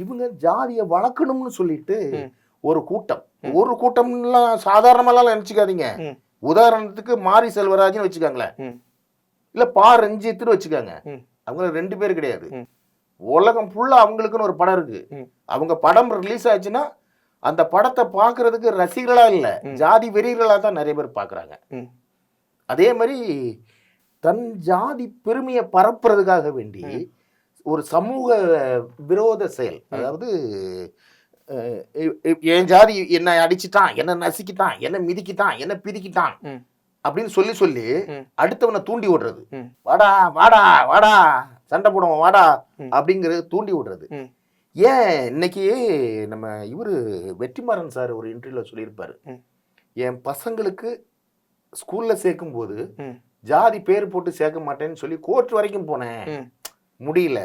இவங்க ஜாதியை வளர்க்கணும்னு சொல்லிட்டு ஒரு கூட்டம், ஒரு கூட்டம்லாம் சாதாரணமாலாம் நினைச்சுக்காதீங்க. உதாரணத்துக்கு மாரி செல்வராஜ்னு வச்சுக்காங்களேன், இல்ல பா ரஞ்சித்னு வச்சுக்காங்க. அவங்க 2 பேர் கிடையாது. உலகம் ஃபுல்லா அவங்களுக்குன்னு ஒரு படம் இருக்கு. அவங்க படம் ரிலீஸ் ஆச்சுன்னா அந்த படத்தை பார்க்கறதுக்கு ரசிகர்களா இல்ல, ஜாதி வெறியர்களா தான் நிறைய பேர் பார்க்கறாங்க. அதே மாதிரி தன் ஜாதி பெருமையை பரப்புறதுக்காக வேண்டி ஒரு சமூக விரோத செயல், அதாவது என் ஜாதி என்னை அடிச்சுட்டான், என்ன நசுக்கிட்டான், என்ன மிதிக்கிட்டான், என்ன பிதிக்கிட்டான் அப்படின்னு சொல்லி சொல்லி அடுத்தவனை தூண்டி விடுறது. வாடா வாடா வாடா சண்டை போடுவோம் வாடா அப்படிங்கிறது தூண்டி விடுறது. ஏன் இன்னைக்கு நம்ம இவரு வெற்றிமாறன் சார் ஒரு இன்டர்வியூல சொல்லியிருப்பாரு, என் பசங்களுக்கு ஸ்கூல்ல சேர்க்கும் போது ஜாதி பேர் போட்டு சேர்க்க மாட்டேன்னு சொல்லி கோர்ட் வரைக்கும் போனேன், முடியல.